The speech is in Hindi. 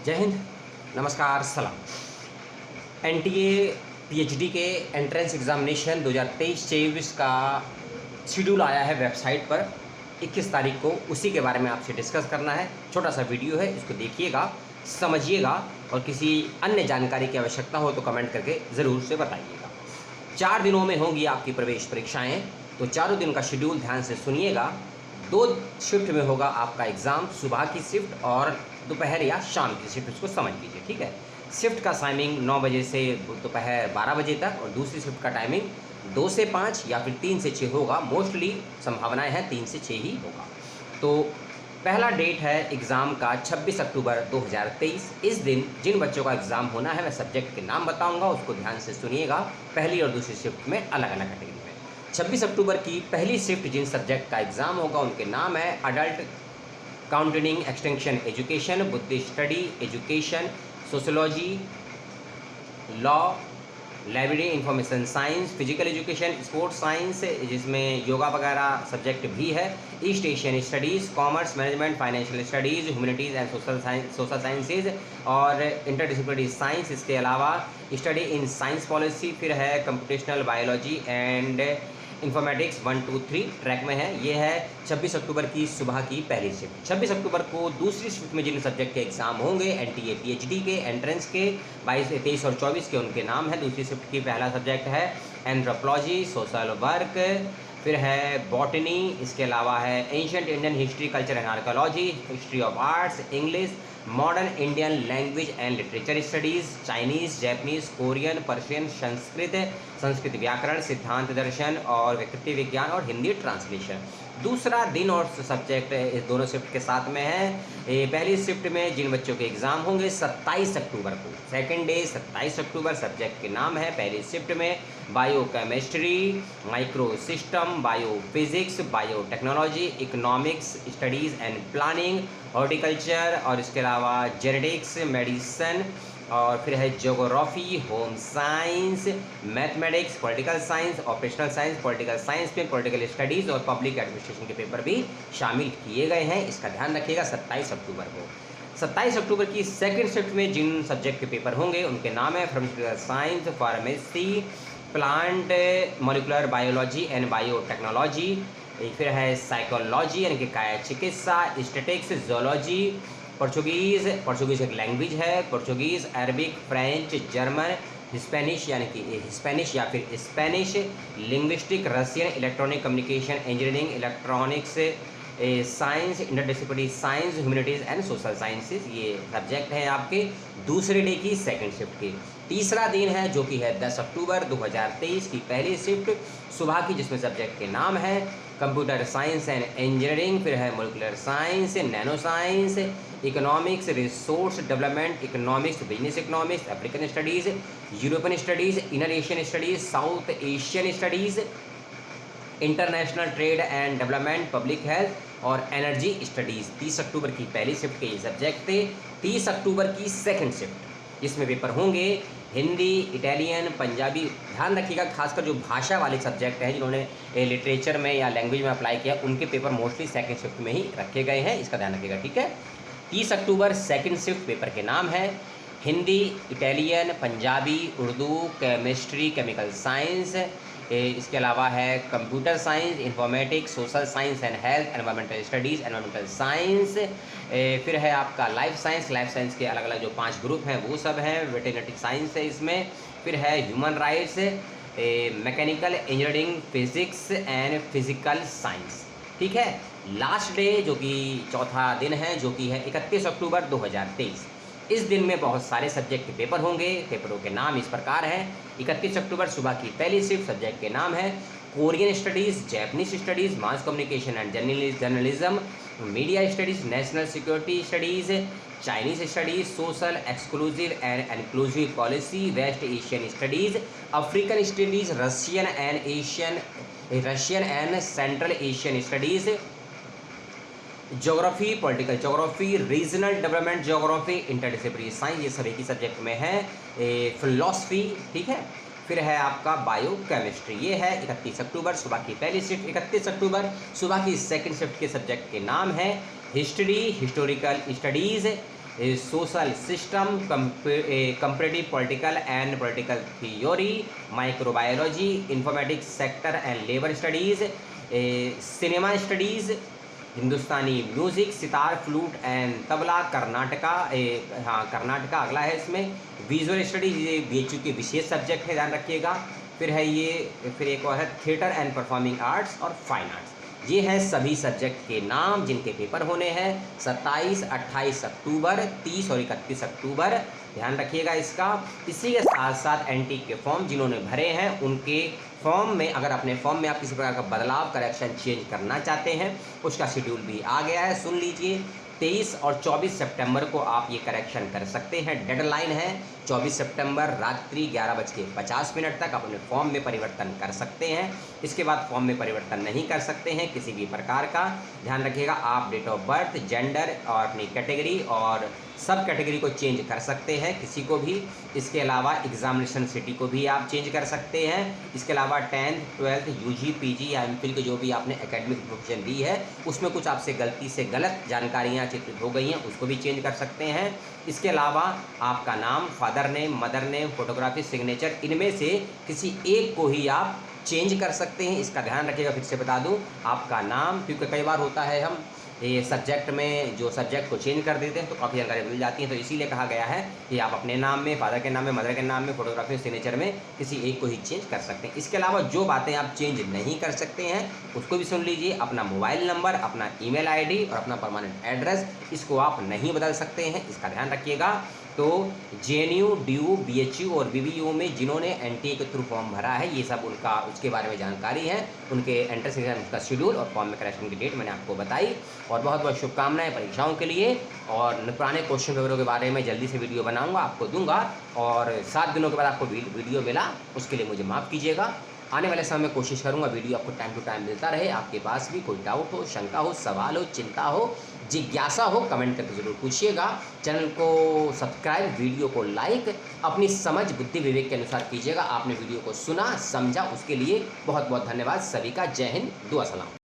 जय हिंद, नमस्कार, सलाम। एनटीए पीएचडी के एंट्रेंस एग्जामिनेशन 2023-24 का शेड्यूल आया है वेबसाइट पर 21 तारीख को। उसी के बारे में आपसे डिस्कस करना है। छोटा सा वीडियो है, इसको देखिएगा, समझिएगा और किसी अन्य जानकारी की आवश्यकता हो तो कमेंट करके ज़रूर से बताइएगा। 4 दिनों में होंगी आपकी प्रवेश परीक्षाएँ, तो चारों दिन का शेड्यूल ध्यान से सुनिएगा। 2 शिफ्ट में होगा आपका एग्ज़ाम, सुबह की शिफ्ट और दोपहर या शाम की शिफ्ट, इसको समझ लीजिए, ठीक है। शिफ्ट का टाइमिंग 9 बजे से दोपहर 12 बजे तक और दूसरी शिफ्ट का टाइमिंग 2 से 5 या फिर 3 से 6 होगा। मोस्टली संभावनाएं हैं 3 से 6 ही होगा। तो पहला डेट है एग्ज़ाम का 26 अक्टूबर 2023। इस दिन जिन बच्चों का एग्ज़ाम होना है मैं सब्जेक्ट के नाम बताऊंगा, उसको ध्यान से सुनिएगा। पहली और दूसरी शिफ्ट में अलग अलग कैटेगरी में। 26 अक्टूबर की पहली शिफ्ट जिन सब्जेक्ट का एग्ज़ाम होगा उनके नाम है adult counting extension education, Buddhist study education, sociology, law, library information science, physical education, sports science जिसमें योगा वगैरह सब्जेक्ट भी है, east Asian studies, commerce management, financial studies, humanities and social sciences और इंटरडिसिप्लिनरी साइंस। इसके अलावा स्टडी इन साइंस पॉलिसी, फिर है computational biology and informatics 1, 2, 3 track में है। ये है 26 अक्टूबर की सुबह की पहली शिफ्ट। 26 अक्टूबर को दूसरी शिफ्ट में जिन सब्जेक्ट के एग्जाम होंगे एनटीए पीएचडी के एंट्रेंस के 22, 23 और 24 के उनके नाम है। दूसरी शिफ्ट की पहला सब्जेक्ट है एंथ्रोपोलॉजी, सोशल वर्क, फिर है बॉटनी, इसके अलावा है ancient Indian history, culture and archaeology, history of arts, English, modern Indian language and literature studies, Chinese, Japanese, Korean, Persian, Sanskrit व्याकरण, सिद्धांत दर्शन और व्यक्ति विज्ञान और हिंदी ट्रांसलेशन। दूसरा दिन और सब्जेक्ट इस दोनों शिफ्ट के साथ में है। पहली शिफ्ट में जिन बच्चों के एग्ज़ाम होंगे 27 अक्टूबर को, सेकेंड डे 27 अक्टूबर, सब्जेक्ट के नाम है पहली शिफ्ट में biochemistry, micro system, biophysics, biotechnology, economics studies and planning, horticulture और इसके अलावा जेनेटिक्स, मेडिसन और फिर है geography, home science, mathematics, political science, operational science, political science में पॉलिटिकल स्टडीज़ और पब्लिक एडमिनिस्ट्रेशन के पेपर भी शामिल किए गए हैं। इसका ध्यान रखिएगा 27 अक्टूबर को। 27 अक्टूबर की सेकंड शिफ्ट में जिन सब्जेक्ट के पेपर होंगे उनके नाम है pharmaceutical science, pharmacy, plant molecular biology and biotechnology, फिर है साइकोलॉजी यानी कि काया चिकित्सा, स्टैटिक्स, जोलॉजी, पोर्चुगीज़ एक लैंग्वेज है, Portuguese, Arabic, French, German, Spanish यानी कि स्पेनिश या फिर Spanish, linguistic, Russian, electronic communication, engineering, electronics, science, interdisciplinary science, humanities and social sciences, ये सब्जेक्ट हैं आपके दूसरे डे की सेकंड शिफ्ट के। तीसरा दिन है जो कि है 10 अक्टूबर 2023 की पहली शिफ्ट सुबह की, जिसमें सब्जेक्ट के नाम है कंप्यूटर साइंस एंड इंजीनियरिंग, फिर है molecular science, nano science, economics, resource development economics, business economics, African studies, European studies, inner Asian studies, south Asian studies, international trade and development, public health और एनर्जी स्टडीज़। 30 अक्टूबर की पहली शिफ्ट के ये सब्जेक्ट थे। 30 अक्टूबर की सेकंड शिफ्ट जिसमें पेपर होंगे हिंदी, इटालियन, पंजाबी। ध्यान रखिएगा खासकर जो भाषा वाले सब्जेक्ट हैं जिन्होंने लिटरेचर में या लैंग्वेज में अप्लाई किया उनके पेपर मोस्टली सेकंड शिफ्ट में ही रखे गए हैं, इसका ध्यान रखिएगा, ठीक है। 30 अक्टूबर सेकंड शिफ्ट पेपर के नाम है Hindi, Italian, Punjabi, Urdu, chemistry, chemical science, इसके अलावा है computer science, informatics, social science and health, environmental studies, environmental science, फिर है आपका लाइफ साइंस के अलग अलग जो 5 ग्रुप हैं वो सब हैं, वेटरनरी साइंस है इसमें, फिर है human rights, mechanical engineering, physics and physical science, ठीक है। लास्ट डे जो कि चौथा दिन है जो कि है 31 अक्टूबर 2023। इस दिन में बहुत सारे सब्जेक्ट के पेपर होंगे। पेपरों के नाम इस प्रकार हैं। 31 अक्टूबर सुबह की पहली शिफ्ट सब्जेक्ट के नाम है Korean studies, Japanese studies, mass communication and journalism, media studies, national security studies, Chinese studies, social exclusive and inclusive policy, West Asian studies, African studies, Russian and Central Asian studies, geography, political geography, regional development geography, interdisciplinary science, ये सभी की सब्जेक्ट में है। फिलॉसफी, ठीक है। फिर है आपका बायोकेमिस्ट्री, ये है 31 अक्टूबर सुबह की पहली शिफ्ट। 31 अक्टूबर सुबह की सेकंड शिफ्ट के सब्जेक्ट के नाम है history, historical studies, social system, comparative political and political theory, microbiology, informatics sector and labour studies, cinema studies, Hindustani music, sitar, flute and tabla, Karnataka, हाँ कर्नाटका अगला है इसमें, विजुअल स्टडीज, ये BHU के विशेष सब्जेक्ट है, ध्यान रखिएगा। फिर है ये, फिर एक और है थिएटर एंड परफॉर्मिंग आर्ट्स और फाइन आर्ट्स। ये हैं सभी सब्जेक्ट के नाम जिनके पेपर होने हैं 27, 28 अक्टूबर, 30 और 31 अक्टूबर, ध्यान रखिएगा इसका। इसी के साथ साथ NT के फॉर्म जिन्होंने भरे हैं उनके फॉर्म में, अगर अपने फॉर्म में आप किसी प्रकार का बदलाव, करेक्शन, चेंज करना चाहते हैं, उसका शेड्यूल भी आ गया है, सुन लीजिए। 23 और 24 सितंबर को आप ये करेक्शन कर सकते हैं। डेडलाइन है 24 सितंबर रात्रि 11:50 तक अपने फॉर्म में परिवर्तन कर सकते हैं। इसके बाद फॉर्म में परिवर्तन नहीं कर सकते हैं किसी भी प्रकार का। ध्यान रखिएगा, आप डेट ऑफ बर्थ, जेंडर और अपनी कैटेगरी और सब कैटेगरी को चेंज कर सकते हैं किसी को भी। इसके अलावा एग्जामिनेशन सिटी को भी आप चेंज कर सकते हैं। इसके अलावा 10th, 12th, UG, PG या MPhil के जो भी आपने एकेडमिक प्रोफेशन दी है उसमें कुछ आपसे गलती से गलत जानकारियाँ चित्रित हो गई हैं, उसको भी चेंज कर सकते हैं। इसके अलावा आपका नाम, father name, mother name, photography, signature, इनमें से किसी एक को ही आप चेंज कर सकते हैं। इसका ध्यान रखिएगा, फिर से बता दूं, आपका नाम, क्योंकि कई बार होता है हम ये सब्जेक्ट में जो सब्जेक्ट को चेंज कर देते हैं तो काफ़ी जानकारी मिल जाती है, तो इसीलिए कहा गया है कि आप अपने नाम में, फादर के नाम में, मदर के नाम में, फोटोग्राफी, सिग्नेचर में किसी एक को ही चेंज कर सकते हैं। इसके अलावा जो बातें आप चेंज नहीं कर सकते हैं उसको भी सुन लीजिए। अपना मोबाइल नंबर, अपना ईमेल ID और अपना परमानेंट एड्रेस, इसको आप नहीं बदल सकते हैं, इसका ध्यान रखिएगा। तो JNU, DU, BHU और BBU में जिन्होंने NTA के थ्रू फॉर्म भरा है, ये सब उनका उसके बारे में जानकारी है, उनके एंट्रेंस एग्जाम का शेड्यूल और फॉर्म में करेक्शन की डेट मैंने आपको बताई। और बहुत बहुत शुभकामनाएं परीक्षाओं के लिए। और पुराने क्वेश्चन पेपरों के बारे में जल्दी से वीडियो बनाऊंगा, आपको दूंगा। और 7 दिनों के बाद आपको वीडियो मिला, उसके लिए मुझे माफ़ कीजिएगा। आने वाले समय में कोशिश करूंगा वीडियो आपको टाइम टू टाइम मिलता रहे। आपके पास भी कोई डाउट हो, शंका हो, सवाल हो, चिंता हो, जिज्ञासा हो, कमेंट करके ज़रूर पूछिएगा। चैनल को सब्सक्राइब, वीडियो को लाइक अपनी समझ, बुद्धि, विवेक के अनुसार कीजिएगा। आपने वीडियो को सुना, समझा, उसके लिए बहुत बहुत धन्यवाद सभी का। जय हिंद, दुआ सलाम।